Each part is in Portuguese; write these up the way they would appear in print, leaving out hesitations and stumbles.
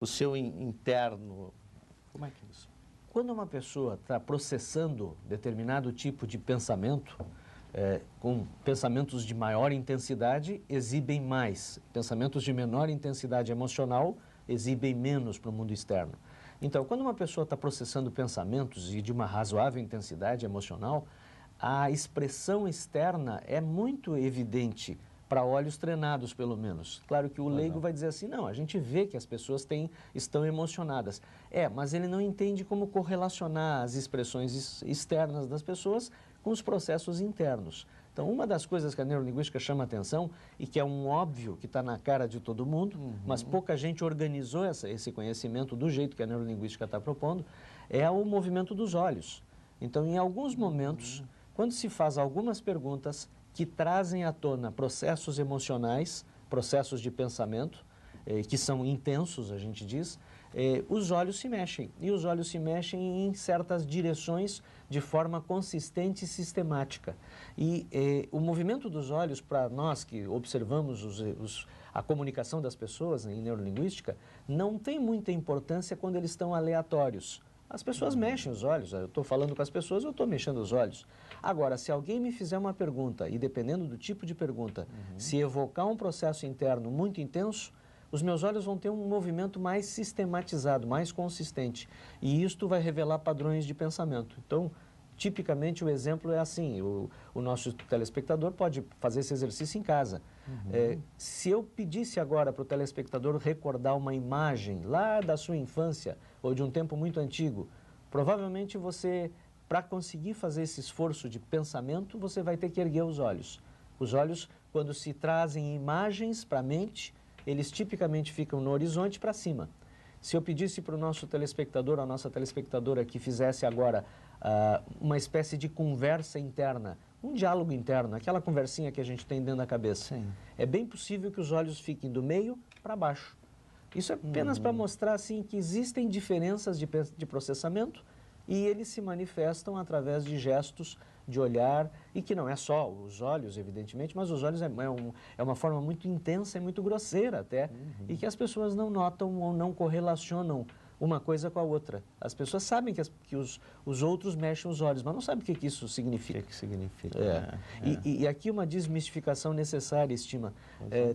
o seu interno. Como é que é isso? Quando uma pessoa está processando determinado tipo de pensamento, com pensamentos de maior intensidade, exibem mais. Pensamentos de menor intensidade emocional exibem menos para o mundo externo. Então, quando uma pessoa está processando pensamentos e de uma razoável intensidade emocional, a expressão externa é muito evidente para olhos treinados, pelo menos. Claro que o leigo vai dizer assim, não, a gente vê que as pessoas estão emocionadas. Mas ele não entende como correlacionar as expressões externas das pessoas com os processos internos. Então, uma das coisas que a neurolinguística chama atenção, e que é um óbvio que está na cara de todo mundo, mas pouca gente organizou esse conhecimento do jeito que a neurolinguística está propondo, é o movimento dos olhos. Então, em alguns momentos, quando se faz algumas perguntas que trazem à tona processos emocionais, processos de pensamento, que são intensos, a gente diz, os olhos se mexem. E os olhos se mexem em certas direções de forma consistente e sistemática. E o movimento dos olhos, para nós que observamos a comunicação das pessoas em neurolinguística, não tem muita importância quando eles estão aleatórios. As pessoas mexem os olhos, eu estou falando com as pessoas, eu estou mexendo os olhos. Agora, se alguém me fizer uma pergunta, e dependendo do tipo de pergunta, se evocar um processo interno muito intenso, os meus olhos vão ter um movimento mais sistematizado, mais consistente. E isto vai revelar padrões de pensamento. Então, tipicamente o exemplo é assim, o nosso telespectador pode fazer esse exercício em casa. Se eu pedisse agora para o telespectador recordar uma imagem lá da sua infância ou de um tempo muito antigo, provavelmente você, para conseguir fazer esse esforço de pensamento, você vai ter que erguer os olhos. Os olhos, quando se trazem imagens para a mente, eles tipicamente ficam no horizonte para cima. Se eu pedisse para o nosso telespectador, a nossa telespectadora, que fizesse agora uma espécie de conversa interna, um diálogo interno, aquela conversinha que a gente tem dentro da cabeça, é bem possível que os olhos fiquem do meio para baixo. Isso é apenas para mostrar assim, que existem diferenças de processamento e eles se manifestam através de gestos de olhar, e que não é só os olhos, evidentemente, mas os olhos é uma forma muito intensa e muito grosseira até, e que as pessoas não notam ou não correlacionam uma coisa com a outra. As pessoas sabem que os outros mexem os olhos, mas não sabem o que isso significa. O que significa. E aqui uma desmistificação necessária, Estima.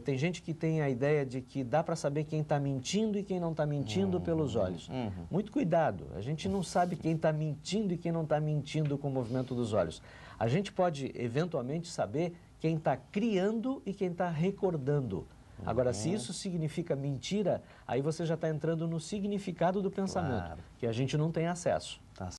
Tem gente que tem a ideia de que dá para saber quem está mentindo e quem não está mentindo pelos olhos. Muito cuidado, a gente não sabe quem está mentindo e quem não está mentindo com o movimento dos olhos. A gente pode, eventualmente, saber quem está criando e quem está recordando. Agora, se isso significa mentira, aí você já está entrando no significado do pensamento, que a gente não tem acesso.